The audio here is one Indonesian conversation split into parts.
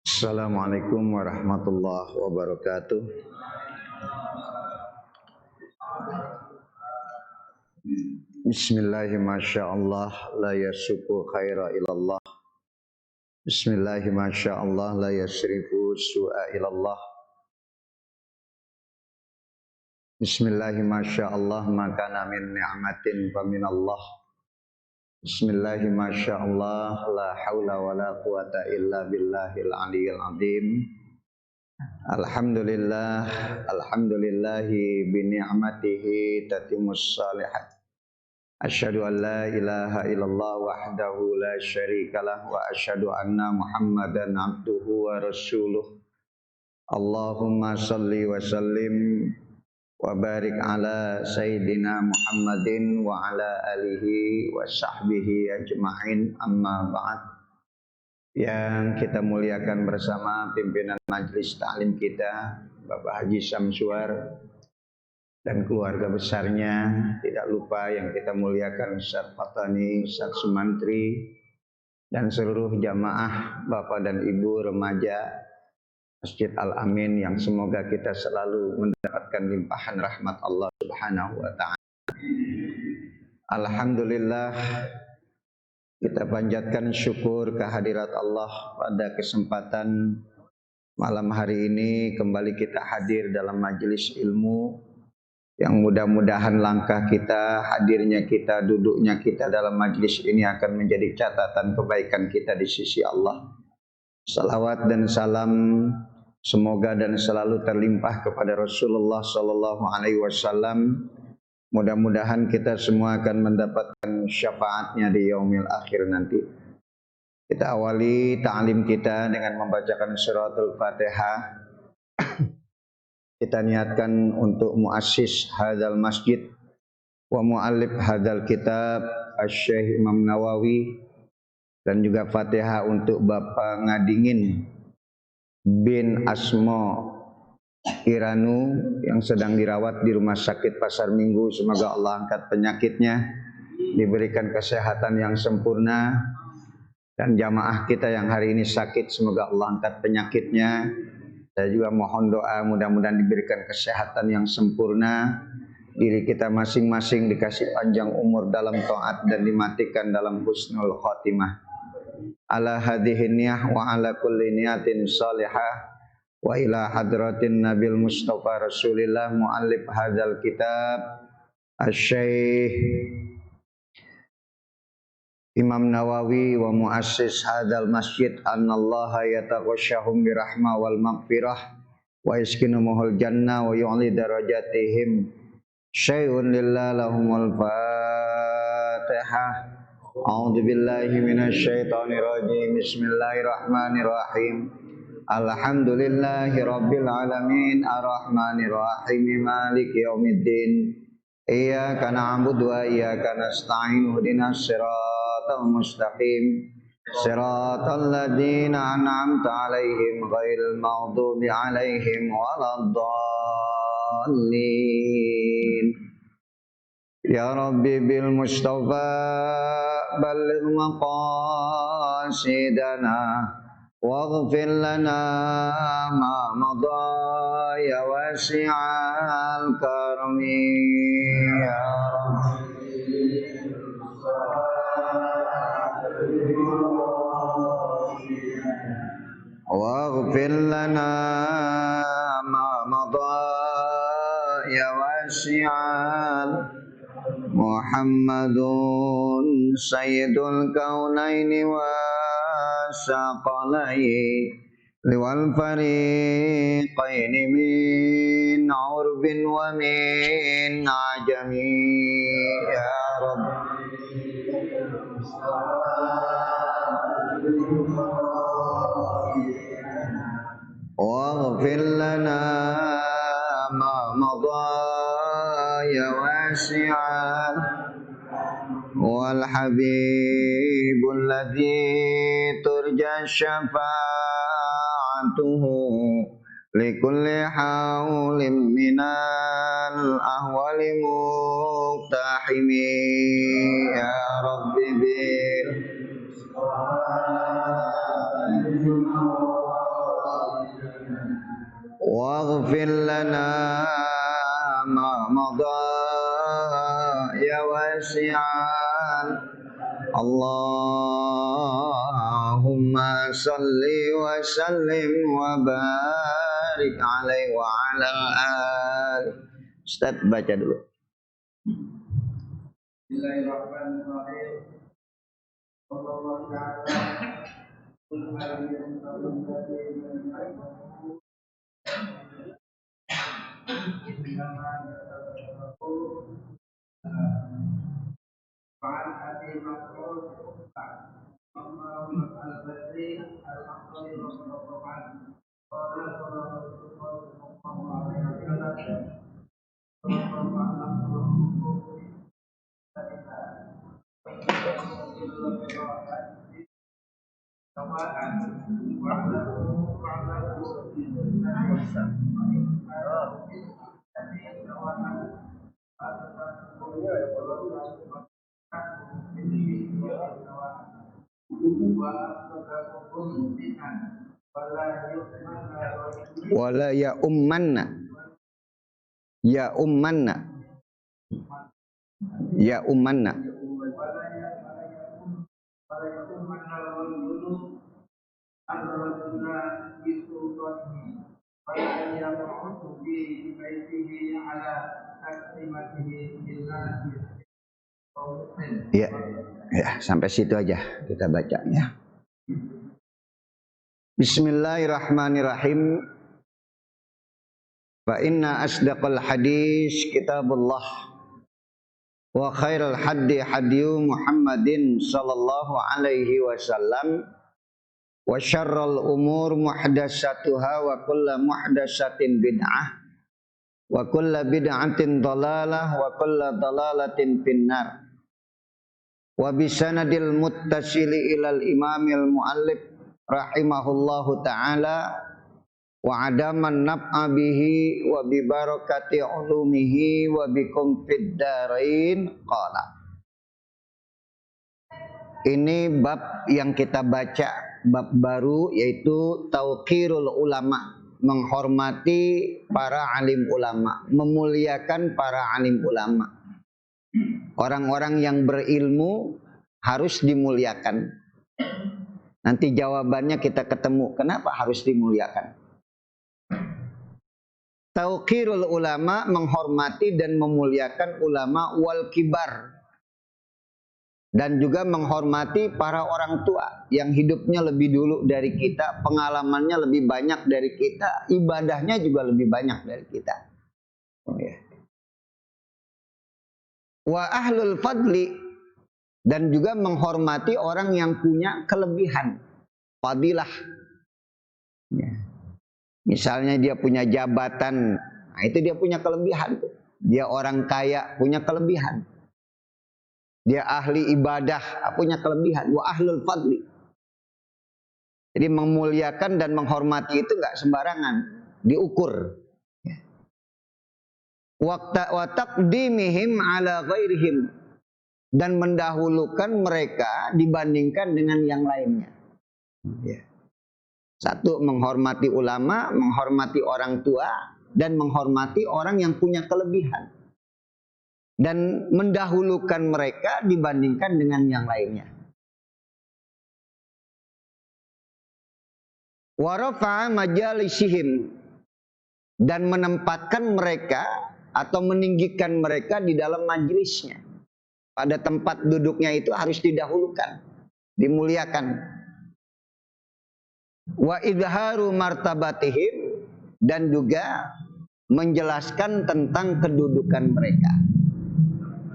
Assalamualaikum warahmatullahi wabarakatuh. Bismillahirrahmanirrahim. La yasuku khaira ilallah. Bismillahirrahmanirrahim. La yasrifu su'a ilallah. Bismillahirrahmanirrahim. Makana min ni'matin fa minallah. Bismillahirrahmanirrahim. La hawla wa la quwata illa billahil aliyyil azim. Alhamdulillahi bi ni'matihi tatimmus shalihat. Asyhadu an la ilaha illallah wahdahu la syarikalah wa asyhadu anna Muhammadan abduhu wa rasuluh. Allahumma salli wa sallim wa barik ala sayyidina Muhammadin wa ala alihi wa sahbihi ajma'in, amma ba'd. Yang kita muliakan bersama pimpinan majelis ta'lim kita, Bapak Haji Samsuar dan keluarga besarnya, tidak lupa yang kita muliakan Ustaz Fatani, Ustaz Sumantri, dan seluruh jamaah Bapak dan Ibu remaja Masjid Al-Amin yang semoga kita selalu mendapatkan limpahan rahmat Allah Subhanahu wa ta'ala. Alhamdulillah, kita panjatkan syukur kehadirat Allah pada kesempatan malam hari ini kembali kita hadir dalam majelis ilmu yang mudah-mudahan langkah kita, hadirnya kita, duduknya kita dalam majlis ini akan menjadi catatan kebaikan kita di sisi Allah. Salawat dan salam semoga dan selalu terlimpah kepada Rasulullah sallallahu alaihi wasallam. Mudah-mudahan kita semua akan mendapatkan syafaatnya di yaumil akhir nanti. Kita awali ta'lim kita dengan membacakan suratul Fatihah. Kita niatkan untuk muassis hadzal masjid wa muallif hadzal kitab Asy-Syaikh Imam Nawawi, dan juga Fatihah untuk Bapak Ngadingin bin Asmo Iranu yang sedang dirawat di Rumah Sakit Pasar Minggu. Semoga Allah angkat penyakitnya, diberikan kesehatan yang sempurna, dan jamaah kita yang hari ini sakit semoga Allah angkat penyakitnya. Saya juga mohon doa mudah-mudahan diberikan kesehatan yang sempurna, diri kita masing-masing dikasih panjang umur dalam taat dan dimatikan dalam husnul khotimah. Ala hadhihi niyah wa ala kulli niyatin salihah wa ila hadratin nabil mustafa rasulillah muallif hadzal kitab Asy-Syaikh Imam Nawawi wa muassis hadzal masjid annallaha yataghashshahum birahmah wal maghfirah wa yaskinuhumul jannah wa yu'li darajatihim syai'un lillahumul fatihah. A'udzu billahi minasy syaithanir rajim. Bismillahirrahmanirrahim. Alhamdulillahi rabbil alamin arrahmanir rahim maliki yaumiddin. Iyyaka na'budu wa iyyaka nasta'in ihdinas siratal mustaqim siratal ladzina an'amta 'alaihim ghairil maghdubi 'alaihim waladdallin. Ya Rabbi bil Mustafa balligh maqasidana waghfir lana ma madha ya wasi'al karmi ya waghfir lana ma madha ya wasi'al Muhammadun sayyidul kaunaini wa saqalaini liwal fariqaini min urbin wa min ajami ya Rabbi waghfir lana ma madha ya wasi'al wal habibul ladzi turja syafa'atuhu likulli haulin minal ahwali rahimin ya rabbi bil waghfir lana ma madha ya wasi'an Allahumma salli wa sallim wa barik alaihi wa ala alihi. Ustaz baca dulu. Bismillahirrahmanirrahim. Allahu ta'ala qul hal yanfa'ukum Fa'an Abi Mas'ud Allahumma al-Badri al-Aqdari Rasulullah Qala sallallahu alaihi wasallam wala ya ummanna ya ummanna ya ummanna ya, ya sampai situ aja kita baca ya. Bismillahirrahmanirrahim. Fa inna asdaqal hadis kitabullah wa khairal hadi hadiyu Muhammadin sallallahu alaihi wasallam wa syarrul umur muhdatsatuha wa kullu muhdatsatin bid'ah wa kullu bid'atin dhalalah wa kullu dhalalatin finnar wa bisanadil muttasili ilal imamil muallif rahimahullahu ta'ala wa adaman nab'a bihi wa bi barakati ulumihi wa bikum fid darain qala. Ini bab yang kita baca, bab baru yaitu tauqirul ulama, menghormati para alim ulama, memuliakan para alim ulama. Orang-orang yang berilmu harus dimuliakan. Nanti jawabannya kita ketemu kenapa harus dimuliakan. Tauqirul ulama, menghormati dan memuliakan ulama wal kibar, dan juga menghormati para orang tua yang hidupnya lebih dulu dari kita, pengalamannya lebih banyak dari kita, ibadahnya juga lebih banyak dari kita. Oh, ya. Wa ahlul fadli, dan juga menghormati orang yang punya kelebihan, fadilah. Ya. Misalnya dia punya jabatan, nah itu dia punya kelebihan. Dia orang kaya, punya kelebihan. Dia ahli ibadah, punya kelebihan. Wa ahlul fadli. Jadi memuliakan dan menghormati itu enggak sembarangan, diukur. Wa taqdimihim ala ghairihim, dan mendahulukan mereka dibandingkan dengan yang lainnya. Ya. Satu, menghormati ulama, menghormati orang tua, dan menghormati orang yang punya kelebihan. Dan mendahulukan mereka dibandingkan dengan yang lainnya. Wa rafa'a majalisihim, dan menempatkan mereka atau meninggikan mereka di dalam majelisnya. Pada tempat duduknya itu harus didahulukan, dimuliakan. Wa idharu martabatihim, dan juga menjelaskan tentang kedudukan mereka.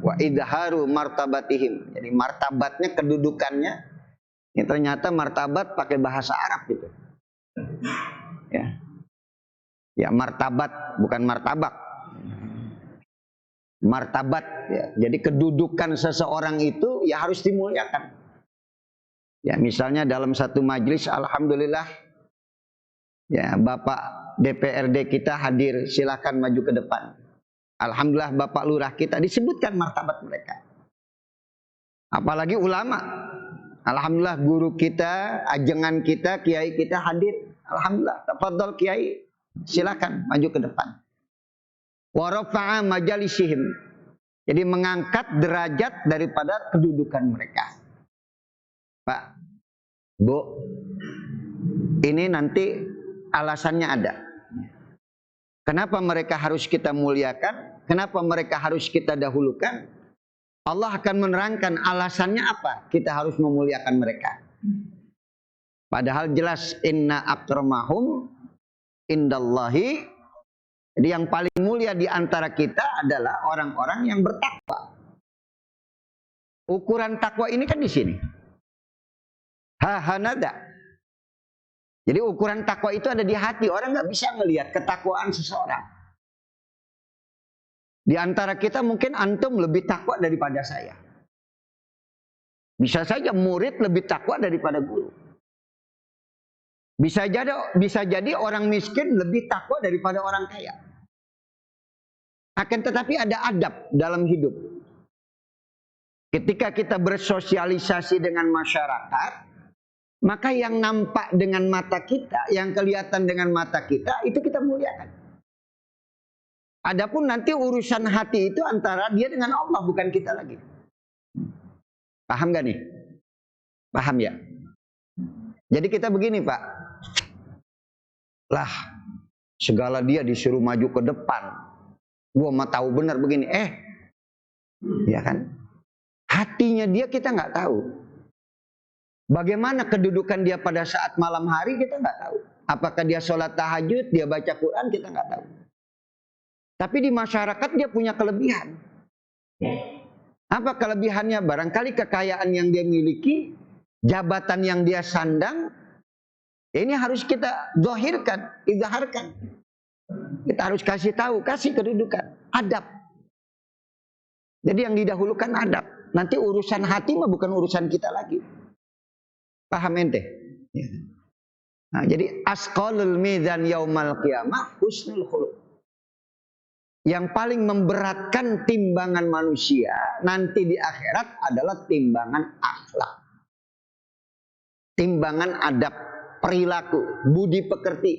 Wa idharu martabatihim, jadi martabatnya, kedudukannya. Ini ternyata martabat pakai bahasa Arab gitu. Ya. Ya, martabat bukan martabak. Martabat ya. Jadi kedudukan seseorang itu ya harus dimuliakan. Ya, misalnya dalam satu majelis, alhamdulillah, ya Bapak DPRD kita hadir, silakan maju ke depan. Alhamdulillah Bapak Lurah kita disebutkan martabat mereka. Apalagi ulama. Alhamdulillah guru kita, ajengan kita, kiai kita hadir. Alhamdulillah. Tafadhol kiai, silakan maju ke depan. Wa rafa'a majalisihim. Jadi mengangkat derajat daripada kedudukan mereka. Pak, Bu, ini nanti alasannya ada. Kenapa mereka harus kita muliakan? Kenapa mereka harus kita dahulukan? Allah akan menerangkan alasannya apa kita harus memuliakan mereka. Padahal jelas inna akramahum indallahi. Jadi yang paling mulia di antara kita adalah orang-orang yang bertakwa. Ukuran takwa ini kan di sini. Hahanada. Jadi ukuran takwa itu ada di hati. Orang nggak bisa ngelihat ketakwaan seseorang. Di antara kita mungkin antum lebih takwa daripada saya. Bisa saja murid lebih takwa daripada guru. Bisa jadi orang miskin lebih takwa daripada orang kaya. Akan tetapi ada adab dalam hidup. Ketika kita bersosialisasi dengan masyarakat, maka yang nampak dengan mata kita, yang kelihatan dengan mata kita, itu kita muliakan. Adapun nanti urusan hati itu antara dia dengan Allah, bukan kita lagi. Paham gak nih? Paham ya? Jadi kita begini Pak. Lah, segala dia disuruh maju ke depan. Gua mah tahu benar begini. Ya kan? Hatinya dia kita nggak tahu. Bagaimana kedudukan dia pada saat malam hari kita nggak tahu. Apakah dia sholat tahajud, dia baca Quran, kita nggak tahu. Tapi di masyarakat dia punya kelebihan. Apa kelebihannya? Barangkali kekayaan yang dia miliki, jabatan yang dia sandang, ini harus kita zahirkan, izharkan. Kita harus kasih tahu, kasih kedudukan, adab. Jadi yang didahulukan adab. Nanti urusan hati mah bukan urusan kita lagi. Paham ente? Ya. Nah, jadi asqalul mizan yaumal qiyamah husnul khuluq. Yang paling memberatkan timbangan manusia nanti di akhirat adalah timbangan akhlak. Timbangan adab, perilaku, budi pekerti.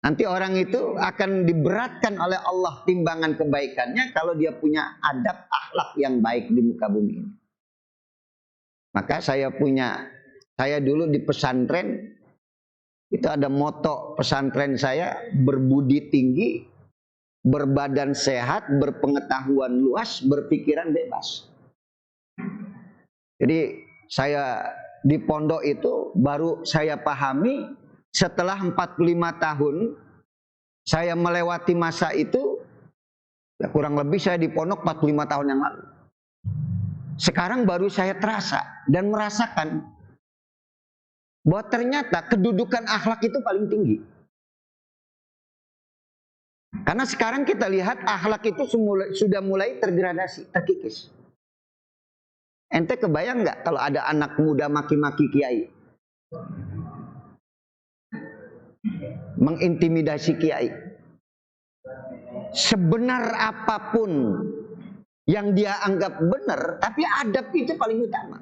Nanti orang itu akan diberatkan oleh Allah timbangan kebaikannya kalau dia punya adab akhlak yang baik di muka bumi ini. Maka saya dulu di pesantren, itu ada moto pesantren saya, berbudi tinggi, berbadan sehat, berpengetahuan luas, berpikiran bebas. Jadi saya di pondok itu baru saya pahami setelah 45 tahun saya melewati masa itu, ya kurang lebih saya di pondok 45 tahun yang lalu. Sekarang baru saya terasa dan merasakan bahwa ternyata kedudukan akhlak itu paling tinggi. Karena sekarang kita lihat akhlak itu sudah mulai terdegradasi, terkikis. Ente kebayang nggak kalau ada anak muda maki-maki kiai? Mengintimidasi kiai. Sebenar apapun yang dia anggap benar, tapi adab itu paling utama.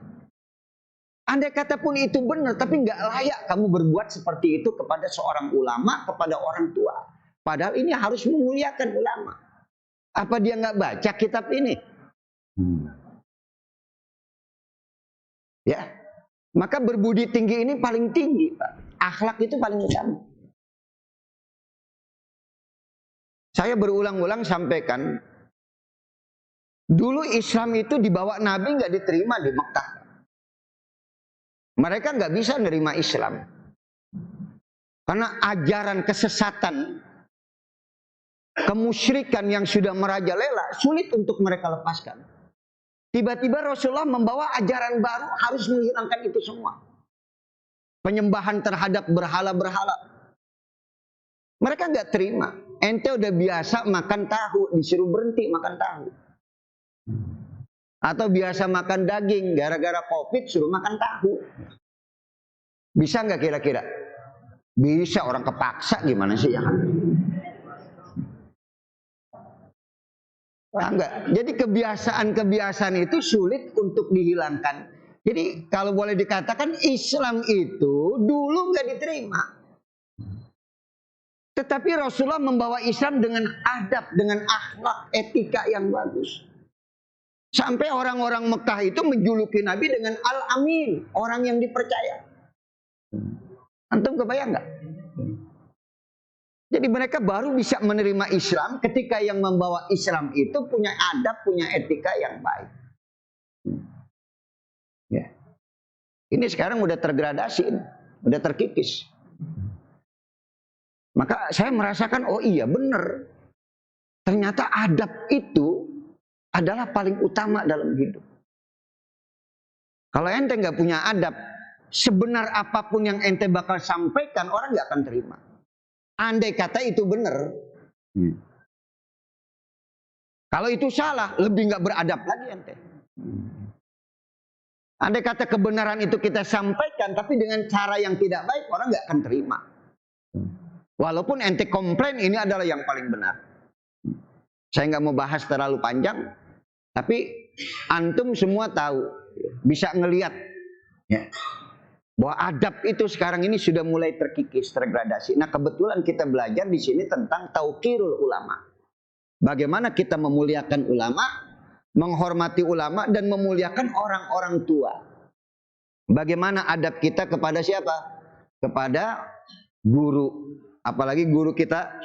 Andai kata pun itu benar, tapi nggak layak kamu berbuat seperti itu kepada seorang ulama, kepada orang tua. Padahal ini harus memuliakan ulama. Apa dia nggak baca kitab ini? Ya, maka berbudi tinggi ini paling tinggi, Pak. Akhlak itu paling utama. Saya berulang-ulang sampaikan, dulu Islam itu dibawa Nabi nggak diterima di Mekah. Mereka nggak bisa menerima Islam karena ajaran kesesatan, kemusyrikan yang sudah merajalela sulit untuk mereka lepaskan. Tiba-tiba Rasulullah membawa ajaran baru, harus menghilangkan itu semua. Penyembahan terhadap berhala-berhala. Mereka nggak terima. Ente udah biasa makan tahu, disuruh berhenti makan tahu. Atau biasa makan daging, gara-gara COVID suruh makan tahu. Bisa nggak kira-kira? Bisa, orang kepaksa gimana sih ya kan? Enggak. Jadi kebiasaan-kebiasaan itu sulit untuk dihilangkan. Jadi kalau boleh dikatakan Islam itu dulu nggak diterima. Tetapi Rasulullah membawa Islam dengan adab, dengan akhlak, etika yang bagus. Sampai orang-orang Mekah itu menjuluki Nabi dengan Al-Amin, orang yang dipercaya. Antum kebayang nggak? Jadi mereka baru bisa menerima Islam ketika yang membawa Islam itu punya adab, punya etika yang baik. Ya. Ini sekarang udah tergradasi, udah terkikis. Maka saya merasakan, oh iya benar. Ternyata adab itu adalah paling utama dalam hidup. Kalau ente nggak punya adab, sebenar apapun yang ente bakal sampaikan, orang nggak akan terima. Andai kata itu benar. Kalau itu salah, lebih nggak beradab lagi ente. Andai kata kebenaran itu kita sampaikan, tapi dengan cara yang tidak baik, orang nggak akan terima. Walaupun ente komplain ini adalah yang paling benar. Saya nggak mau bahas terlalu panjang, tapi antum semua tahu, bisa ngelihat ya, bahwa adab itu sekarang ini sudah mulai terkikis, tergradasi. Nah kebetulan kita belajar di sini tentang tauqirul ulama. Bagaimana kita memuliakan ulama, menghormati ulama, dan memuliakan orang-orang tua. Bagaimana adab kita kepada siapa? Kepada guru. Apalagi guru kita,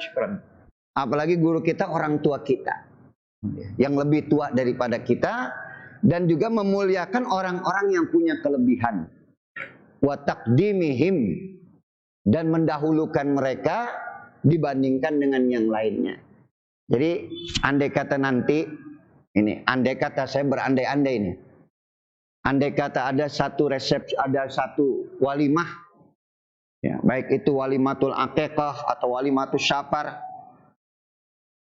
apalagi guru kita orang tua kita. Yang lebih tua daripada kita. Dan juga memuliakan orang-orang yang punya kelebihan. Wa taqdimihim, dan mendahulukan mereka dibandingkan dengan yang lainnya. Jadi andai kata nanti ini, andai kata saya berandai-andai ini, andai kata ada satu resepsi, ada satu walimah, ya, baik itu walimatul akikah atau walimatul syafar,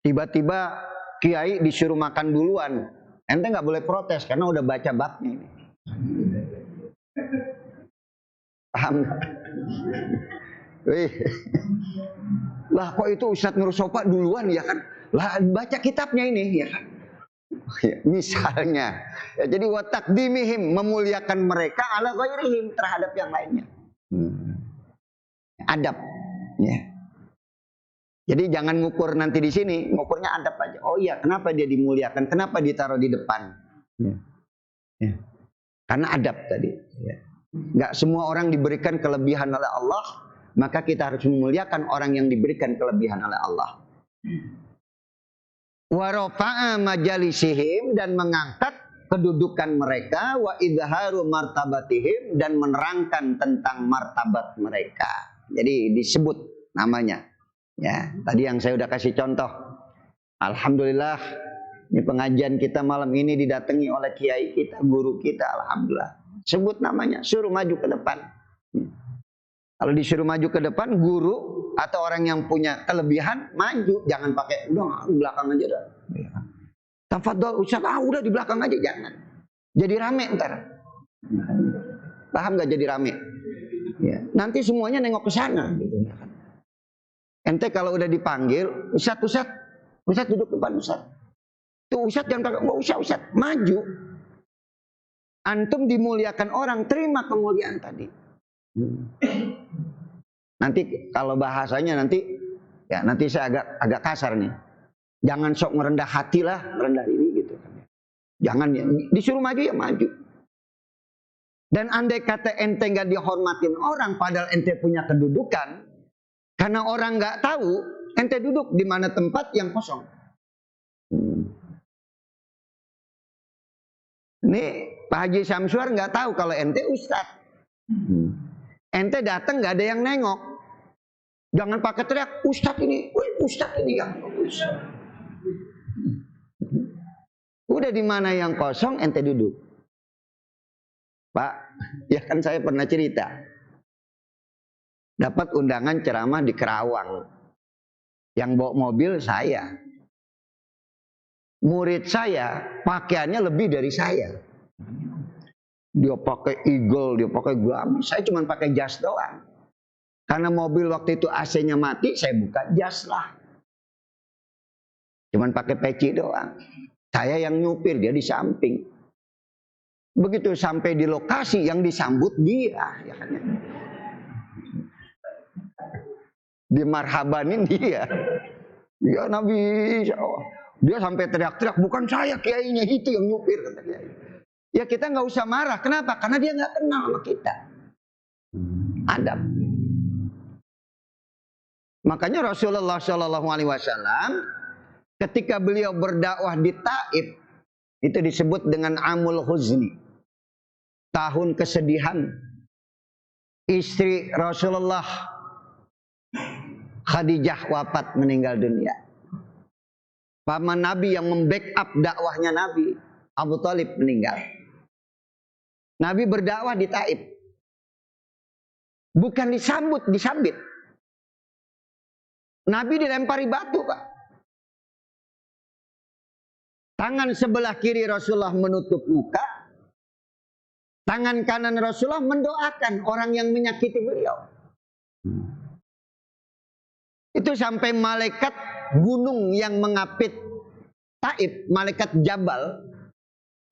tiba-tiba kiai disuruh makan duluan, ente nggak boleh protes karena udah baca babnya ini. Paham gak? Lah kok itu Ustadz Nur Sopa duluan ya kan? Lah baca kitabnya ini ya kan? Misalnya ya, jadi wa taqdimihim, memuliakan mereka ala ghairihim, terhadap yang lainnya. Adab ya. Jadi jangan ngukur nanti di sini, ngukurnya adab aja. Oh iya, kenapa dia dimuliakan? Kenapa ditaruh di depan? Ya. Karena adab tadi ya. Nggak semua orang diberikan kelebihan oleh Allah, maka kita harus memuliakan orang yang diberikan kelebihan oleh Allah. Wa rafa'a majalisihim, dan mengangkat kedudukan mereka, wa idharu martabatihim, dan menerangkan tentang martabat mereka. Jadi disebut namanya. Ya, tadi yang saya udah kasih contoh. Alhamdulillah, ini pengajian kita malam ini didatangi oleh kiai kita, guru kita, alhamdulillah. Sebut namanya, suruh maju ke depan. Kalau disuruh maju ke depan, guru atau orang yang punya kelebihan, maju. Jangan pakai, udah di belakang aja dah. Tafadhol Ustaz, udah di belakang aja, jangan. Jadi rame ntar. Paham gak jadi rame? Ya. Nanti semuanya nengok ke sana. Gitu. Ente kalau udah dipanggil, Ustaz duduk depan Ustaz. Tuh Ustaz jangan pakai, nggak usah Ustaz, maju. Antum dimuliakan orang, terima kemuliaan tadi. Nanti kalau bahasanya nanti saya agak kasar nih. Jangan sok merendah hati lah, merendah diri gitu. Jangan ya, disuruh maju ya maju. Dan andai kata ente nggak dihormatin orang, padahal ente punya kedudukan, karena orang nggak tahu, ente duduk di mana tempat yang kosong. Ini Pak Haji Samsuar nggak tahu kalau ente ustadz. Ente datang nggak ada yang nengok. Jangan pakai teriak, ustadz ini yang bagus. Udah di mana yang kosong, ente duduk. Pak, ya kan saya pernah cerita. Dapat undangan ceramah di Kerawang. Yang bawa mobil saya. Murid saya pakaiannya lebih dari saya. Dia pakai eagle, dia pakai gamis. Saya cuma pakai jas doang. Karena mobil waktu itu AC-nya mati, saya buka jas lah. Cuman pakai peci doang. Saya yang nyupir, dia di samping. Begitu sampai di lokasi yang disambut dia, ya kan? Dimarhabanin dia. Ya Nabi, dia sampai teriak-teriak, bukan saya kiainya, itu yang nyupir, kata kiai. Ya kita nggak usah marah. Kenapa? Karena dia nggak kenal sama kita. Adab. Makanya Rasulullah SAW ketika beliau berdakwah di Taif, itu disebut dengan Amul Huzni, tahun kesedihan. Istri Rasulullah Khadijah wafat, meninggal dunia. Paman Nabi yang membackup dakwahnya Nabi, Abu Thalib, meninggal. Nabi berdakwah di Taif. Bukan disambit. Nabi dilempari batu, Pak. Tangan sebelah kiri Rasulullah menutup muka. Tangan kanan Rasulullah mendoakan orang yang menyakiti beliau. Itu sampai malaikat gunung yang mengapit Taif, malaikat Jabal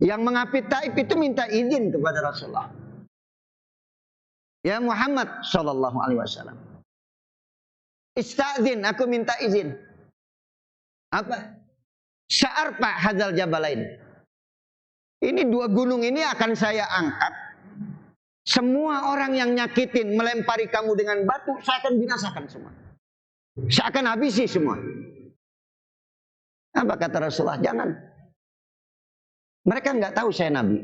yang mengapit Taif itu minta izin kepada Rasulullah. Ya Muhammad sallallahu alaihi wasallam, istazin, aku minta izin. Apa? Sya'arfa hadzal jabalain. Ini dua gunung ini akan saya angkat. Semua orang yang nyakitin, melempari kamu dengan batu, saya akan binasakan semua. Saya akan habisi semua. Apa kata Rasulullah? Jangan. Mereka nggak tahu saya Nabi.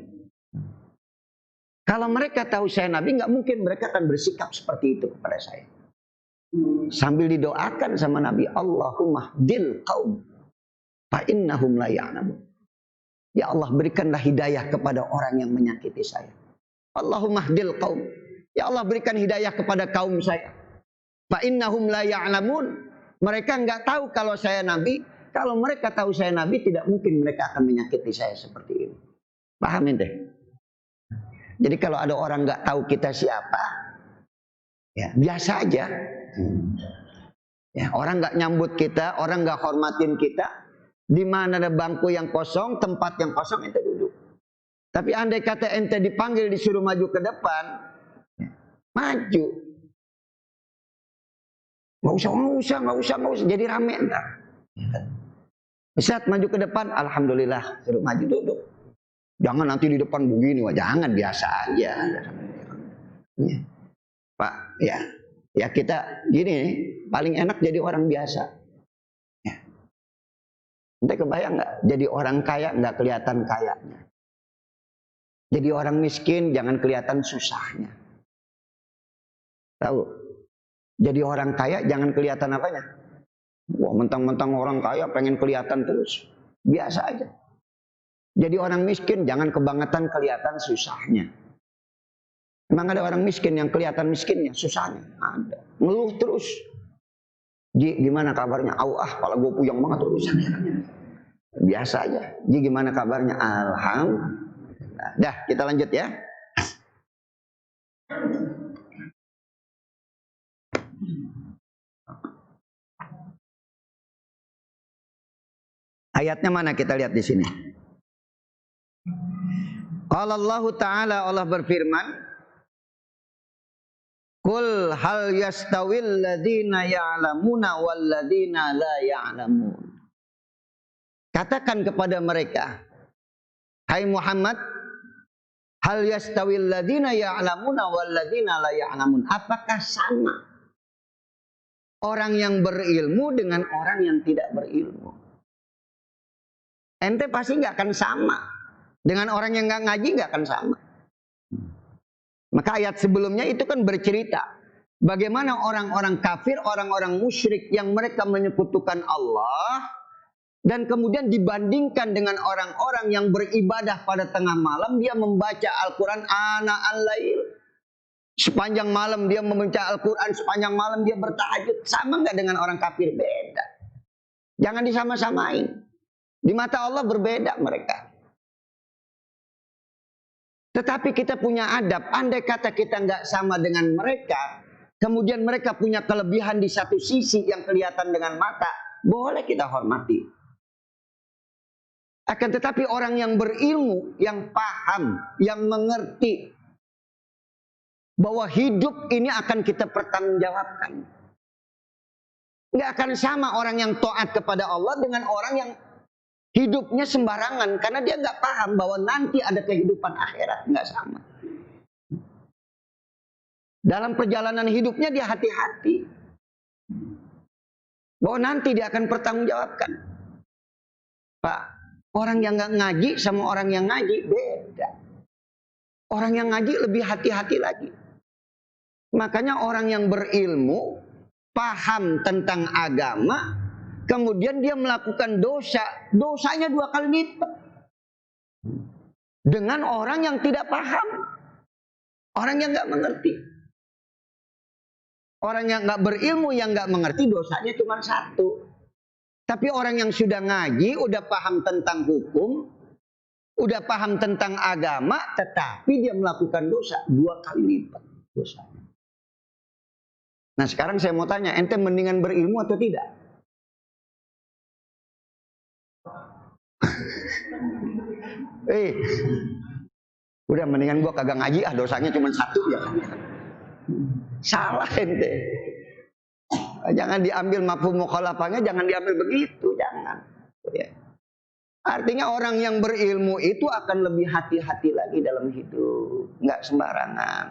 Kalau mereka tahu saya Nabi, nggak mungkin mereka akan bersikap seperti itu kepada saya. Sambil didoakan sama Nabi, Allahumma hdil qaum fa innahum la ya'lamun. Ya Allah, berikanlah hidayah kepada orang yang menyakiti saya. Allahumma hdil qaum. Ya Allah, berikan hidayah kepada kaum saya. Fa innahum la ya'lamun. Mereka nggak tahu kalau saya Nabi. Kalau mereka tahu saya Nabi, tidak mungkin mereka akan menyakiti saya seperti ini. Pahamin deh. Jadi kalau ada orang nggak tahu kita siapa, ya biasa aja. Ya, orang nggak nyambut kita, orang nggak hormatin kita. Di mana ada bangku yang kosong, tempat yang kosong, ente duduk. Tapi andai kata ente dipanggil, disuruh maju ke depan, maju. Nggak usah. Jadi rame entar. Saat maju ke depan, alhamdulillah, suruh maju duduk. Jangan nanti di depan begini, wah, jangan, biasa aja. Ya. Pak, ya kita gini, paling enak jadi orang biasa. Ya. Ente kebayang nggak? Jadi orang kaya nggak kelihatan kayanya. Jadi orang miskin jangan kelihatan susahnya. Tahu? Jadi orang kaya jangan kelihatan apanya. Wah, mentang-mentang orang kaya pengen kelihatan terus. Biasa aja. Jadi orang miskin jangan kebangetan kelihatan susahnya. Emang ada orang miskin yang kelihatan miskinnya, susahnya? Ada. Ngeluh terus. Ji, gimana kabarnya? Kepala gue puyeng banget urusan. Biasa aja. Ji, gimana kabarnya? Alhamdulillah. Dah, kita lanjut ya. Ayatnya mana kita lihat di sini? Qala Allah Ta'ala, Allah berfirman, Qul hal yastawil ladzina ya'lamuna wal ladzina la ya'lamun. Katakan kepada mereka, hai Muhammad, hal yastawil ladzina ya'lamuna wal ladzina la ya'lamun. Apakah sama orang yang berilmu dengan orang yang tidak berilmu? Ente pasti nggak akan sama. Dengan orang yang nggak ngaji nggak akan sama. Maka ayat sebelumnya itu kan bercerita bagaimana orang-orang kafir, orang-orang musyrik yang mereka menyekutukan Allah dan kemudian dibandingkan dengan orang-orang yang beribadah pada tengah malam, dia membaca Al-Quran ana al-lail. Sepanjang malam dia membaca Al-Quran, sepanjang malam dia bertahajud. Sama nggak dengan orang kafir? Beda. Jangan disama-samain. Di mata Allah berbeda mereka. Tetapi kita punya adab. Andai kata kita nggak sama dengan mereka, kemudian mereka punya kelebihan di satu sisi yang kelihatan dengan mata, boleh kita hormati. Akan tetapi orang yang berilmu, yang paham, yang mengerti bahwa hidup ini akan kita pertanggungjawabkan. Nggak akan sama orang yang taat kepada Allah dengan orang yang hidupnya sembarangan. Karena dia nggak paham bahwa nanti ada kehidupan akhirat. Nggak sama. Dalam perjalanan hidupnya dia hati-hati. Bahwa nanti dia akan pertanggungjawabkan. Pak, orang yang nggak ngaji sama orang yang ngaji beda. Orang yang ngaji lebih hati-hati lagi. Makanya orang yang berilmu, paham tentang agama, kemudian dia melakukan dosa, dosanya 2 kali lipat. Dengan orang yang tidak paham, orang yang nggak mengerti. Orang yang nggak berilmu, yang nggak mengerti, dosanya cuma 1. Tapi orang yang sudah ngaji, udah paham tentang hukum, udah paham tentang agama, tetapi dia melakukan dosa 2 kali lipat dosanya. Nah sekarang saya mau tanya, ente mendingan berilmu atau tidak? Udah mendingan gua kagak ngaji, dosanya cuma 1 ya. Salah ente. Jangan diambil mafhum mukhalafahnya, jangan diambil begitu, jangan. Ya. Artinya orang yang berilmu itu akan lebih hati-hati lagi dalam hidup, nggak sembarangan.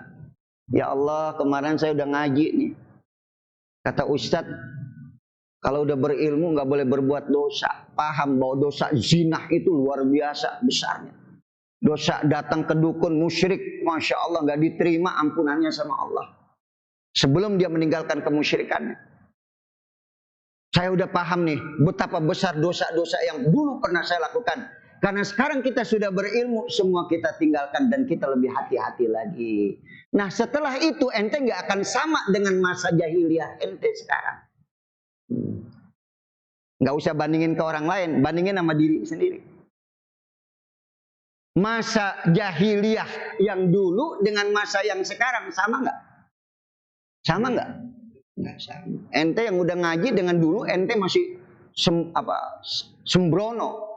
Ya Allah, kemarin saya udah ngaji nih. Kata Ustadz, kalau udah berilmu nggak boleh berbuat dosa. Paham bahwa dosa zina itu luar biasa besarnya. Dosa datang ke dukun musyrik, Masya Allah nggak diterima ampunannya sama Allah. Sebelum dia meninggalkan kemusyrikannya. Saya udah paham nih betapa besar dosa-dosa yang dulu pernah saya lakukan. Karena sekarang kita sudah berilmu, semua kita tinggalkan dan kita lebih hati-hati lagi. Nah setelah itu ente nggak akan sama dengan masa jahiliyah ente sekarang. Nggak usah bandingin ke orang lain, bandingin sama diri sendiri. Masa jahiliyah yang dulu dengan masa yang sekarang sama nggak? Sama nggak? Nggak sama. Ente yang udah ngaji dengan dulu ente masih sembrono.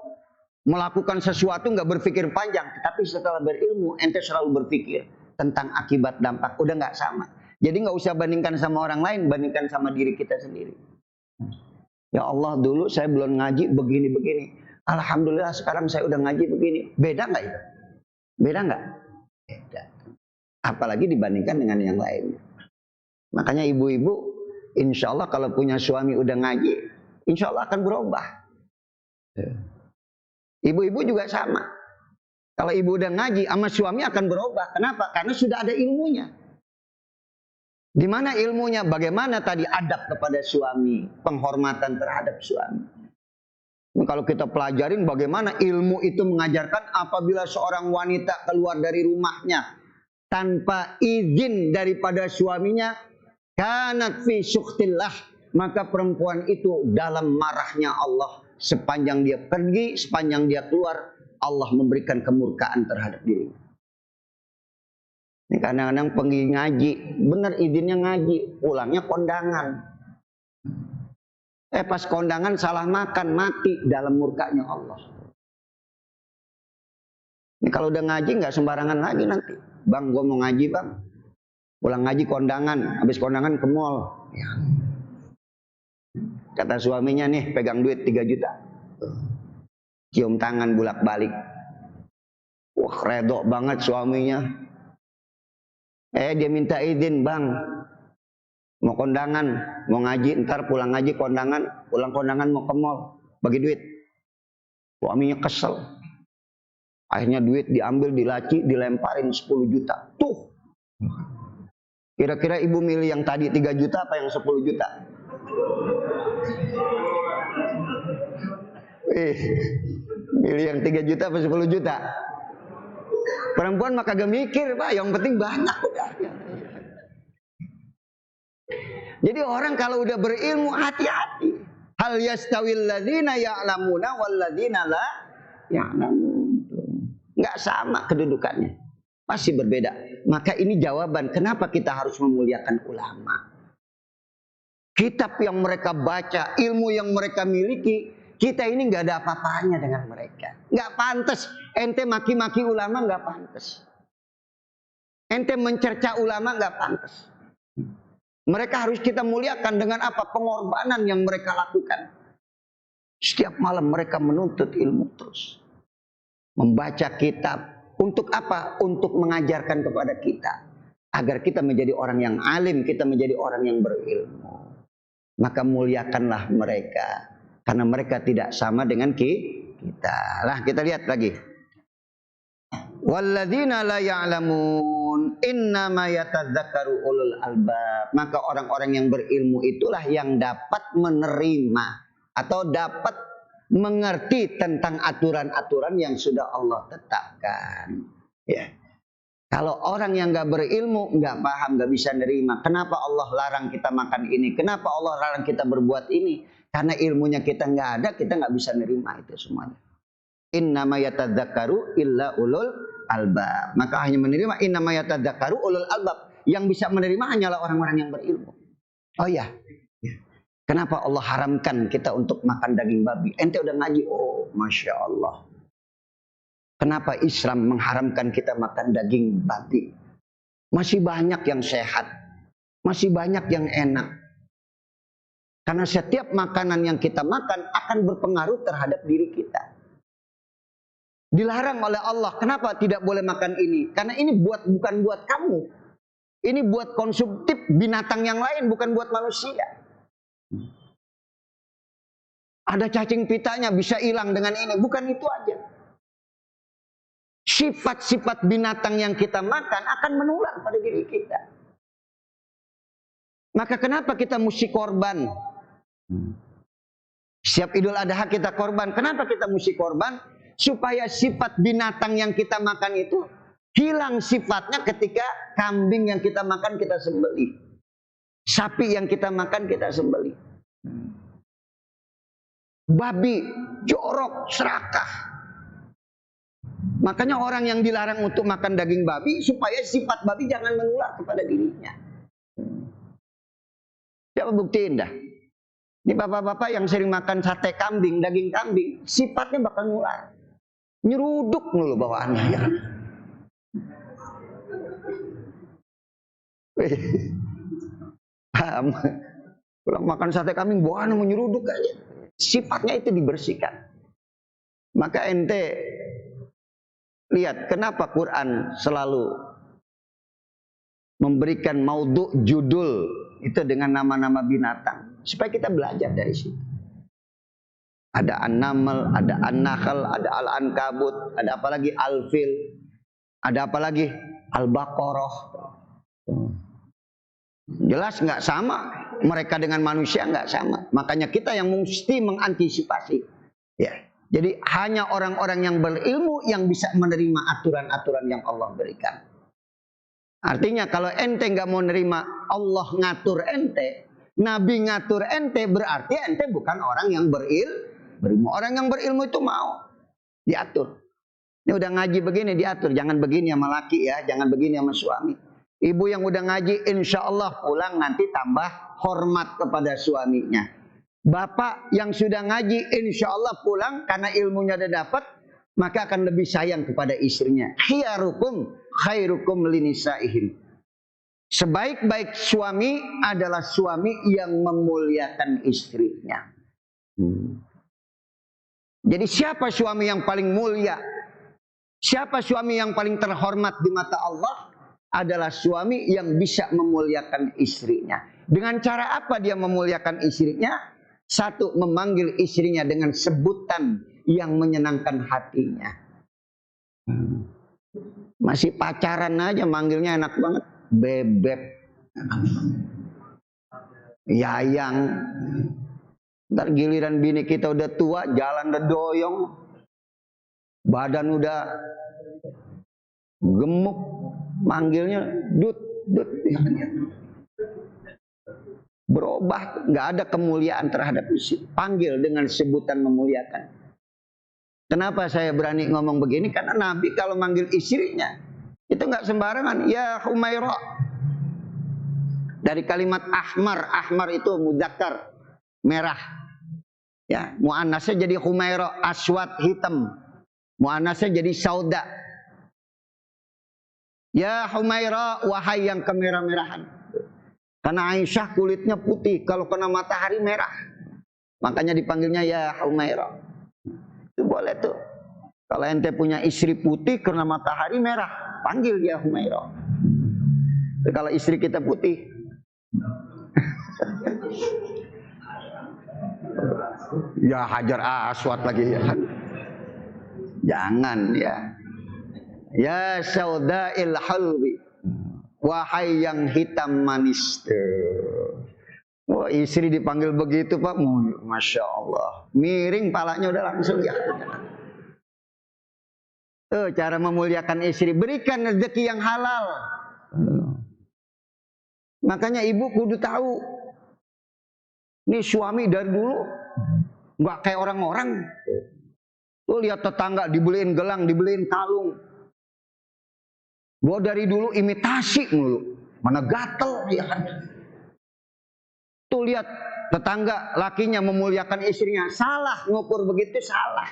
Melakukan sesuatu nggak berpikir panjang, tetapi setelah berilmu ente selalu berpikir tentang akibat dampak. Udah nggak sama. Jadi nggak usah bandingkan sama orang lain, bandingkan sama diri kita sendiri. Ya Allah, dulu saya belum ngaji begini-begini. Alhamdulillah sekarang saya udah ngaji begini. Beda nggak itu? Beda nggak? Beda. Apalagi dibandingkan dengan yang lain. Makanya ibu-ibu, insya Allah kalau punya suami udah ngaji, insya Allah akan berubah. Ibu-ibu juga sama. Kalau ibu udah ngaji sama suami akan berubah. Kenapa? Karena sudah ada ilmunya. Di mana ilmunya? Bagaimana tadi adab kepada suami, penghormatan terhadap suami. Ini kalau kita pelajarin bagaimana ilmu itu mengajarkan apabila seorang wanita keluar dari rumahnya tanpa izin daripada suaminya, kanat fi sukhtillah, maka perempuan itu dalam marahnya Allah. Sepanjang dia pergi, sepanjang dia keluar, Allah memberikan kemurkaan terhadap dirinya. Ini kadang-kadang pergi ngaji, benar izinnya ngaji, pulangnya kondangan. Pas kondangan salah makan, mati dalam murkanya Allah. Ini kalau udah ngaji nggak sembarangan lagi nanti. Bang, gue mau ngaji bang. Pulang ngaji kondangan, habis kondangan ke mall. Ya. Kata suaminya nih, pegang duit 3 juta. Cium tangan bolak-balik. Wah, redo banget suaminya. Dia minta izin, bang. Mau kondangan, mau ngaji, ntar pulang ngaji kondangan, pulang kondangan mau ke mall, bagi duit. Suaminya kesel. Akhirnya duit diambil, dilaci, dilemparin 10 juta. Tuh. Kira-kira ibu milih yang tadi 3 juta apa yang 10 juta? Milih yang 3 juta apa 10 juta? Perempuan mah kagak mikir, Pak, yang penting banyak udah. Jadi orang kalau udah berilmu hati-hati. Hal yastawil ladzina ya'lamuna wal ladzina la ya'lamun. Enggak sama kedudukannya. Pasti berbeda. Maka ini jawaban kenapa kita harus memuliakan ulama. Kitab yang mereka baca, ilmu yang mereka miliki Kita ini nggak ada apa-apanya dengan mereka. Nggak pantas. Ente maki-maki ulama nggak pantas. Ente mencerca ulama nggak pantas. Mereka harus kita muliakan dengan apa? Pengorbanan yang mereka lakukan. Setiap malam mereka menuntut ilmu terus. Membaca kitab. Untuk apa? Untuk mengajarkan kepada kita. Agar kita menjadi orang yang alim. Kita menjadi orang yang berilmu. Maka muliakanlah mereka. Karena mereka tidak sama dengan kita. Lah kita lihat lagi. Walladzina la ya'lamun innama yatadzakkaru ulul albab. Maka orang-orang yang berilmu itulah yang dapat menerima atau dapat mengerti tentang aturan-aturan yang sudah Allah tetapkan. Ya. Kalau orang yang nggak berilmu, nggak paham, nggak bisa nerima. Kenapa Allah larang kita makan ini? Kenapa Allah larang kita berbuat ini? Karena ilmunya kita nggak ada, kita nggak bisa nerima itu semuanya. Innama yatadzakkaru illa ulul albab. Maka hanya menerima innama yatadzakkaru ulul albab. Yang bisa menerima hanyalah orang-orang yang berilmu. Oh ya. Kenapa Allah haramkan kita untuk makan daging babi? Ente udah ngaji, oh Masya Allah. Kenapa Islam mengharamkan kita makan daging babi? Masih banyak yang sehat. Masih banyak yang enak. Karena setiap makanan yang kita makan akan berpengaruh terhadap diri kita. Dilarang oleh Allah. Kenapa tidak boleh makan ini? Karena ini bukan buat kamu. Ini buat konsumtif binatang yang lain, bukan buat manusia. Ada cacing pitanya bisa hilang dengan ini. Bukan itu aja. Sifat-sifat binatang yang kita makan akan menular pada diri kita. Maka kenapa kita mesti korban? Setiap Idul Adha kita korban. Kenapa kita mesti korban? Supaya sifat binatang yang kita makan itu hilang sifatnya ketika kambing yang kita makan kita sembelih. Sapi yang kita makan kita sembelih. Babi, jorok, serakah. Makanya orang yang dilarang untuk makan daging babi supaya sifat babi jangan menular kepada dirinya. Siapa buktiin dah? Ini bapak-bapak yang sering makan sate kambing, daging kambing, sifatnya bakal nular. Nyeruduk mulu bawaannya ya. Pulang makan sate kambing, bawaannya menyeruduk aja. Sifatnya itu dibersihkan. Maka ente lihat kenapa Quran selalu memberikan maudhu judul itu dengan nama-nama binatang. Supaya kita belajar dari situ. Ada an-naml, ada an-nakhl, ada al-ankabut, ada apa lagi al-fil, ada apa lagi al-baqarah. Jelas nggak sama, mereka dengan manusia nggak sama. Makanya kita yang mesti mengantisipasi. Ya, jadi hanya orang-orang yang berilmu yang bisa menerima aturan-aturan yang Allah berikan. Artinya kalau ente nggak mau nerima Allah ngatur ente, Nabi ngatur ente, berarti ente bukan orang yang berilmu. Orang yang berilmu itu mau diatur. Ini udah ngaji begini diatur, jangan begini sama laki ya, jangan begini sama suami. Ibu yang udah ngaji insya Allah pulang nanti tambah hormat kepada suaminya. Bapak yang sudah ngaji insya Allah pulang karena ilmunya udah dapat, maka akan lebih sayang kepada istrinya. Khiyarukum khairukum linisaihim. Sebaik-baik suami adalah suami yang memuliakan istrinya. Jadi siapa suami yang paling mulia? Siapa suami yang paling terhormat di mata Allah? Adalah suami yang bisa memuliakan istrinya. Dengan cara apa dia memuliakan istrinya? Satu, memanggil istrinya dengan sebutan yang menyenangkan hatinya. Masih pacaran aja manggilnya enak banget. Bebek, yayang. Ntar giliran bini kita udah tua, jalan udah doyong, badan udah gemuk, manggilnya dut. Berubah, nggak ada kemuliaan terhadap istri. Panggil dengan sebutan memuliakan. Kenapa saya berani ngomong begini? Karena Nabi kalau manggil istrinya itu nggak sembarangan. Ya Humairah. Dari kalimat ahmar, ahmar itu mudzakkar, merah. Ya, muannasnya jadi Humaira, aswad hitam. Muannasnya jadi sauda. Ya Humaira, wahai yang kemerah-merahan. Karena Aisyah kulitnya putih, kalau kena matahari merah. Makanya dipanggilnya ya Humaira. Itu boleh tuh. Kalau ente punya istri putih kena matahari merah, panggil ya Humaira. Kalau istri kita putih, ya Hajar Aswad lagi ya. Jangan ya. Ya sauda'il halbi, wahai yang hitam manis. Wah, istri dipanggil begitu Pak, Masya Allah. Miring palanya udah langsung ya. Tuh cara memuliakan istri, berikan rezeki yang halal. Makanya ibu kudu tahu. Nih suami dari dulu nggak kayak orang-orang. Tuh lihat tetangga dibeliin gelang, dibeliin kalung. Gua dari dulu imitasi mulu, mana gatel ya kan. Tuh lihat tetangga lakinya memuliakan istrinya, salah ngukur begitu, salah.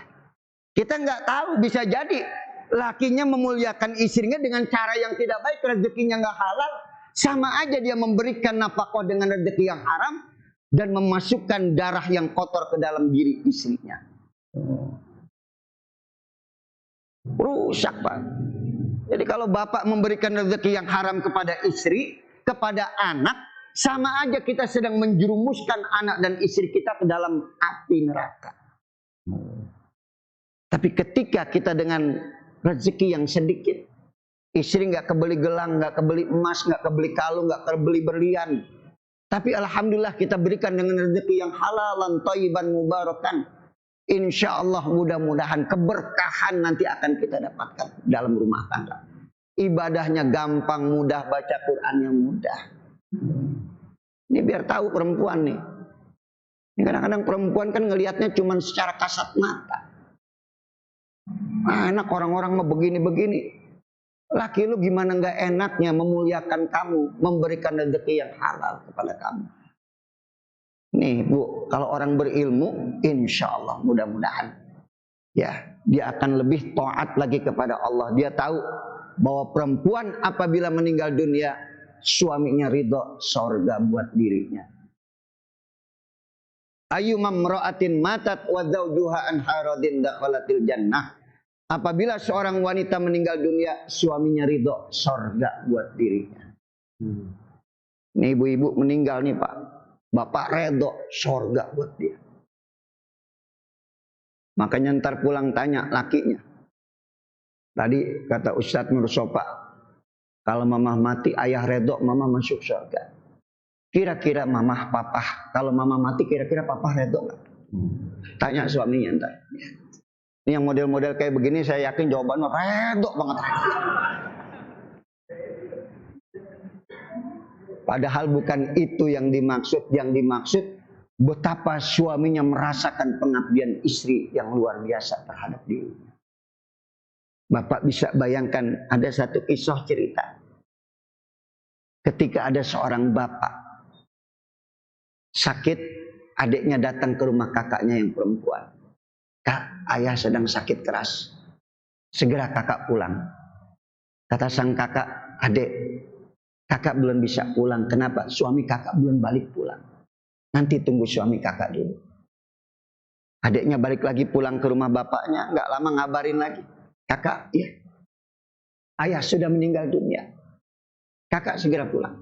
Kita nggak tahu, bisa jadi lakinya memuliakan istrinya dengan cara yang tidak baik, rezekinya nggak halal, sama aja dia memberikan nafkah dengan rezeki yang haram dan memasukkan darah yang kotor ke dalam diri istrinya. Rusak Pak. Jadi kalau bapak memberikan rezeki yang haram kepada istri, kepada anak, sama aja kita sedang menjerumuskan anak dan istri kita ke dalam api neraka. Tapi ketika kita dengan rezeki yang sedikit, istri nggak kebeli gelang, nggak kebeli emas, nggak kebeli kalung, nggak kebeli berlian, tapi alhamdulillah kita berikan dengan rezeki yang halalan, thayyiban, mubarakan. Insya Allah mudah-mudahan keberkahan nanti akan kita dapatkan dalam rumah tangga. Ibadahnya gampang, mudah, baca Qurannya mudah. Ini biar tahu perempuan nih. Kadang-kadang perempuan kan ngelihatnya cuma secara kasat mata. Enak orang-orang mau begini-begini. Laki lu gimana nggak enaknya memuliakan kamu, memberikan rezeki yang halal kepada kamu. Nih Bu, kalau orang berilmu, insya Allah mudah-mudahan ya dia akan lebih taat lagi kepada Allah. Dia tahu bahwa perempuan apabila meninggal dunia, suaminya ridho sorga buat dirinya. Ayyuma imra'atin matat wa zawjuha an haradin dakhalatil jannah. Apabila seorang wanita meninggal dunia, suaminya ridho sorga buat dirinya. Nih ibu-ibu meninggal nih Pak, bapak ridho sorga buat dia. Makanya ntar pulang tanya lakinya. Tadi kata Ustadz Nur Sopa, kalau mamah mati ayah ridho, mama masuk surga. Kira-kira mamah papa, kalau mama mati kira-kira papa ridho nggak? Tanya suaminya ntar. Ini yang model-model kayak begini saya yakin jawabannya ridho banget. Padahal bukan itu yang dimaksud. Yang dimaksud betapa suaminya merasakan pengabdian istri yang luar biasa terhadap dirinya. Bapak bisa bayangkan ada satu kisah cerita. Ketika ada seorang bapak sakit, adiknya datang ke rumah kakaknya yang perempuan. Kak, ayah sedang sakit keras. Segera kakak pulang. Kata sang kakak, adik, kakak belum bisa pulang. Kenapa? Suami kakak belum balik pulang. Nanti tunggu suami kakak dulu. Adiknya balik lagi pulang ke rumah bapaknya. Nggak lama ngabarin lagi. Kakak, ya, ayah sudah meninggal dunia. Kakak segera pulang.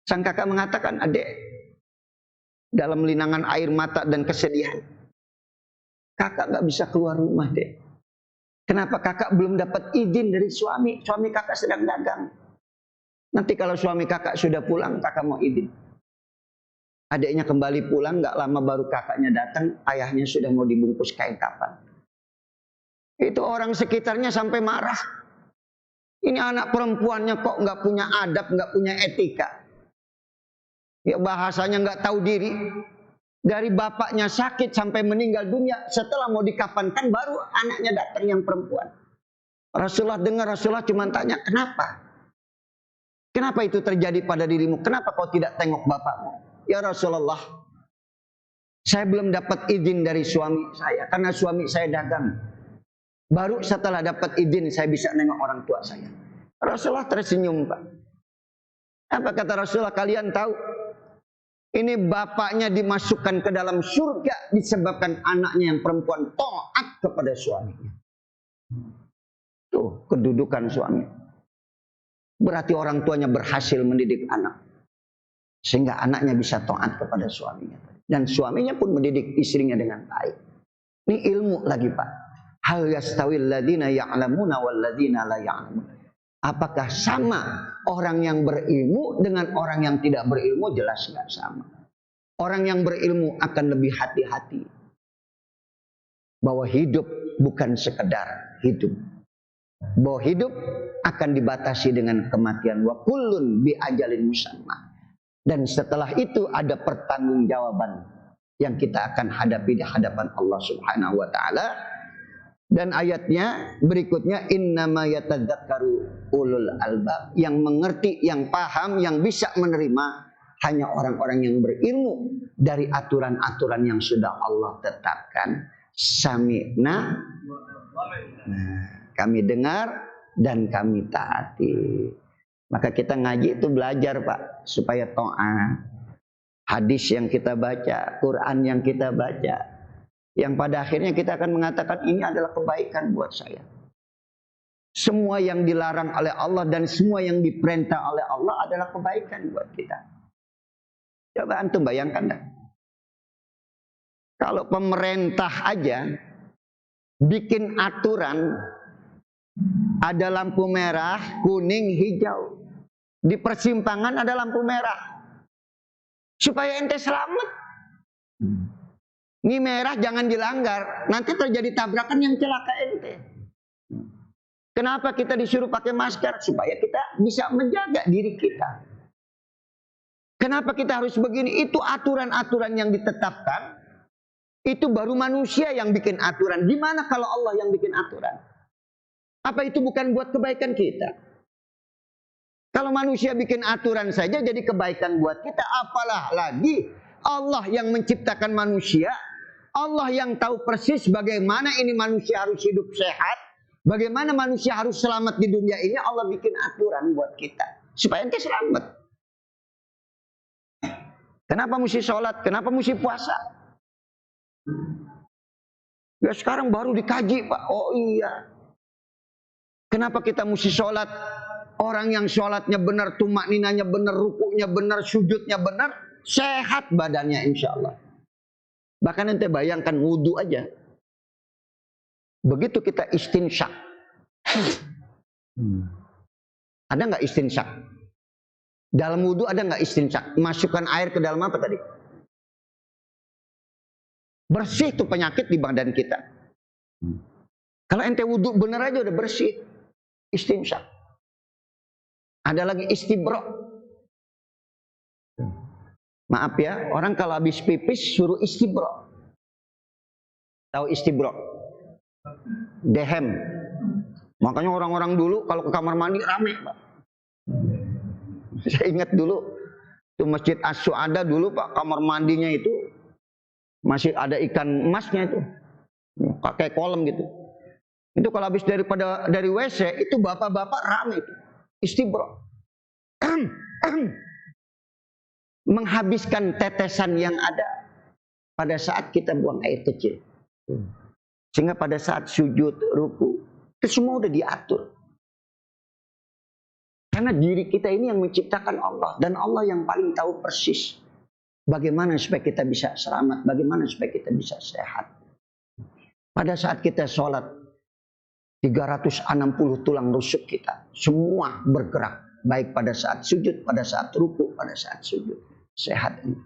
Sang kakak mengatakan, adik, dalam linangan air mata dan kesedihan, kakak nggak bisa keluar rumah, dek. Kenapa? Kakak belum dapat izin dari suami. Suami kakak sedang dagang. Nanti kalau suami kakak sudah pulang, kakak mau izin. Adiknya kembali pulang, nggak lama baru kakaknya datang, ayahnya sudah mau dibungkus kain kafan. Itu orang sekitarnya sampai marah. Ini anak perempuannya kok nggak punya adab, nggak punya etika. Ya bahasanya nggak tahu diri. Dari bapaknya sakit sampai meninggal dunia, setelah mau dikafankan baru anaknya datang yang perempuan. Rasulullah dengar, Rasulullah cuma tanya, kenapa? Kenapa itu terjadi pada dirimu? Kenapa kau tidak tengok bapakmu? Ya Rasulullah, Saya belum dapat izin dari suami saya karena suami saya dagang. Baru setelah dapat izin saya bisa nengok orang tua saya. Rasulullah tersenyum, Pak. Apa kata Rasulullah? Kalian tahu ini bapaknya dimasukkan ke dalam surga disebabkan anaknya yang perempuan taat kepada suaminya. Tuh kedudukan suami. Berarti orang tuanya berhasil mendidik anak. Sehingga anaknya bisa taat kepada suaminya. Dan suaminya pun mendidik istrinya dengan baik. Ini ilmu lagi, Pak. Hal yastawil ladzina ya'lamuna wal ladzina la ya'lamun. Apakah sama orang yang berilmu dengan orang yang tidak berilmu? Jelas nggak sama. Orang yang berilmu akan lebih hati-hati. Bahwa hidup bukan sekedar hidup. Bahwa hidup akan dibatasi dengan kematian. Wa kullun bi ajalin musamma. Dan setelah itu ada pertanggungjawaban yang kita akan hadapi di hadapan Allah Subhanahu wa taala. Dan ayatnya berikutnya, innama yatadzakkaru ulul albab. Yang mengerti, yang paham, yang bisa menerima hanya orang-orang yang berilmu dari aturan-aturan yang sudah Allah tetapkan. Sami'na, kami dengar dan kami taati. Maka kita ngaji itu belajar, Pak, supaya taat. Hadis yang kita baca, Quran yang kita baca, yang pada akhirnya kita akan mengatakan ini adalah kebaikan buat saya. Semua yang dilarang oleh Allah dan semua yang diperintah oleh Allah adalah kebaikan buat kita. Coba antum bayangkan dah. Kalau pemerintah aja bikin aturan ada lampu merah, kuning, hijau. Di persimpangan ada lampu merah. Supaya ente selamat. Ini merah jangan dilanggar. Nanti terjadi tabrakan yang celaka ente. Kenapa kita disuruh pakai masker? Supaya kita bisa menjaga diri kita. Kenapa kita harus begini? Itu aturan-aturan yang ditetapkan. Itu baru manusia yang bikin aturan. Gimana kalau Allah yang bikin aturan? Apa itu bukan buat kebaikan kita? Kalau manusia bikin aturan saja jadi kebaikan buat kita, apalah lagi Allah yang menciptakan manusia, Allah yang tahu persis bagaimana ini manusia harus hidup sehat, bagaimana manusia harus selamat di dunia ini, Allah bikin aturan buat kita supaya ente selamat. Kenapa mesti sholat? Kenapa mesti puasa? Ya sekarang baru dikaji, Pak. Oh iya. Kenapa kita mesti sholat? Orang yang sholatnya benar, tumakninanya benar, rukuknya benar, sujudnya benar, sehat badannya insya Allah. Bahkan ente bayangkan wudhu aja. Begitu kita istinsyak. Ada nggak istinsyak? Dalam wudhu ada nggak istinsyak? Masukkan air ke dalam apa tadi? Bersih tuh penyakit di badan kita. Kalau ente wudhu benar aja udah bersih. Istinsyak. Ada lagi istibro. Maaf ya, orang kalau habis pipis suruh istibro. Tahu istibro? Dehem. Makanya orang-orang dulu kalau ke kamar mandi rame, Pak. Saya ingat dulu itu Masjid As-Su'ada dulu, Pak, kamar mandinya itu masih ada ikan emasnya itu. Kayak kolam gitu. Itu kalau habis dari WC itu bapak-bapak rame itu. Istibro. Menghabiskan tetesan yang ada pada saat kita buang air kecil. Sehingga pada saat sujud, ruku, itu semua udah diatur. Karena diri kita ini yang menciptakan Allah. Dan Allah yang paling tahu persis bagaimana supaya kita bisa selamat, bagaimana supaya kita bisa sehat. Pada saat kita sholat, 360 tulang rusuk kita semua bergerak, baik pada saat sujud, pada saat ruku, pada saat sujud. Sehat ini.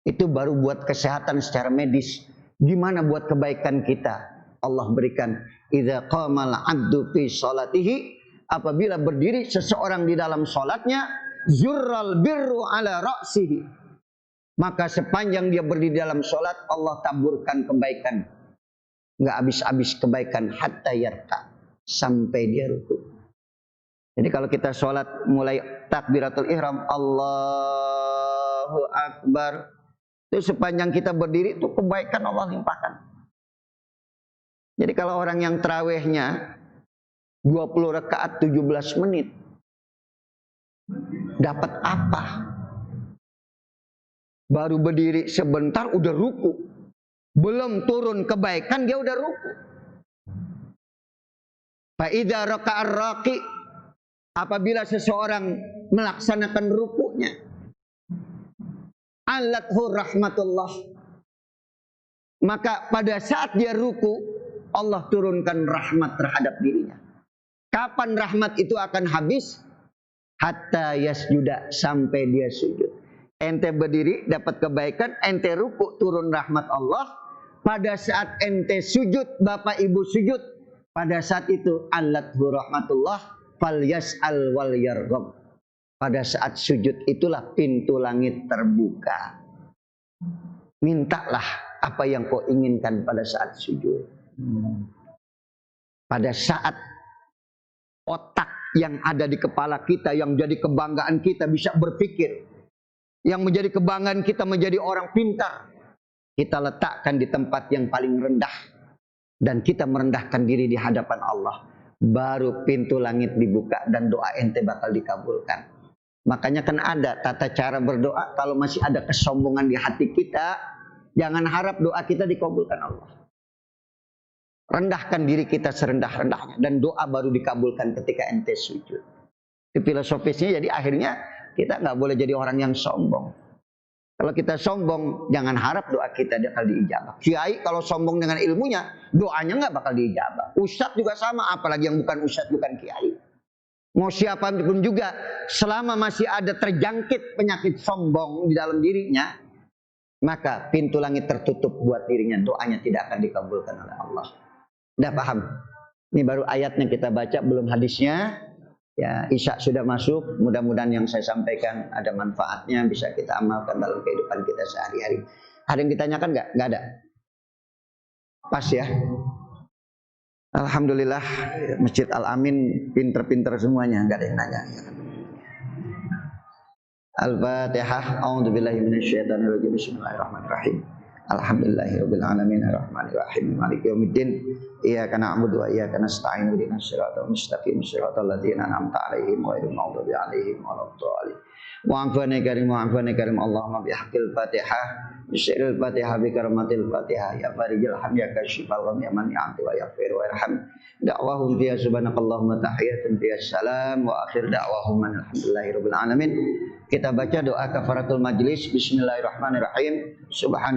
Itu baru buat kesehatan secara medis. Gimana buat kebaikan kita? Allah berikan, idza qamal 'abdu fi sholatihi, apabila berdiri seseorang di dalam sholatnya, zurral birru ala ra'sihi, maka sepanjang dia berdiri dalam sholat, Allah taburkan kebaikan. Nggak habis-habis kebaikan hatta yarka, sampai dia ruku. Jadi kalau kita sholat mulai takbiratul ihram, Allahu Akbar, Itu sepanjang kita berdiri itu kebaikan Allah limpahkan. Jadi kalau orang yang tarawihnya 20 rakaat 17 menit dapat apa? Baru berdiri sebentar udah ruku. Belum turun kebaikan dia udah ruku. Fa idza raka'ar raqi, apabila seseorang melaksanakan rukunya, alathu rahmatullah, maka pada saat dia ruku Allah turunkan rahmat terhadap dirinya. Kapan rahmat itu akan habis? Hatta yasjuda, sampai dia sujud. Ente berdiri dapat kebaikan, ente ruku turun rahmat Allah. Pada saat ente sujud, bapak ibu sujud, pada saat itu alathu rahmatullah fal yas'al wal yarghab. Pada saat sujud itulah pintu langit terbuka. Mintalah apa yang kau inginkan pada saat sujud. Pada saat otak yang ada di kepala kita, yang jadi kebanggaan kita bisa berpikir, yang menjadi kebanggaan kita menjadi orang pintar, kita letakkan di tempat yang paling rendah dan kita merendahkan diri di hadapan Allah, baru pintu langit dibuka dan doa ente bakal dikabulkan. Makanya kan ada tata cara berdoa. Kalau masih ada kesombongan di hati kita, jangan harap doa kita dikabulkan Allah. Rendahkan diri kita serendah-rendahnya dan doa baru dikabulkan ketika ente sujud. Itu filosofisnya. Jadi akhirnya kita nggak boleh jadi orang yang sombong. Kalau kita sombong, jangan harap doa kita bakal diijabah. Kiai kalau sombong dengan ilmunya, doanya nggak bakal diijabah. Ustadz juga sama, apalagi yang bukan ustadz, bukan kiai. Mau siapapun juga, selama masih ada terjangkit penyakit sombong di dalam dirinya, maka pintu langit tertutup buat dirinya, doanya tidak akan dikabulkan oleh Allah. Udah paham? Ini baru ayatnya kita baca, belum hadisnya. Ya, Isya sudah masuk. Mudah-mudahan yang saya sampaikan ada manfaatnya, bisa kita amalkan dalam kehidupan kita sehari-hari. Ada yang ditanyakan nggak? Nggak ada. Pas ya. Alhamdulillah, Masjid Al-Amin pinter-pinter semuanya, nggak ada yang nanya. Al-Fatihah. A'udzubillahi minasyaitonirrajim. Bismillahirrahmanirrahim. Alhamdulillahirabbil alamin arrahmanir rahim maliki yaumiddin iyyaka na'budu wa iyyaka nasta'in ihdinas siratal mustaqim siratal ladzina an'amta 'alaihim ghairil maghdubi 'alaihim waladdallin. Wa'afani karim Allahumma bihaqqil Fatihah bisiril Fatihah bi karamatil Fatihah ya farijil ham ya kasyifal gham ya man ya'ti wa yaghfir wa yarham. Da'wahum fiya subhanakallahumma tahiyatan fiya salam wa akhir da'wahum alhamdulillahirabbil alamin. Kita baca doa kafaratul majlis. Bismillahirrahmanirrahim. Subhanallah.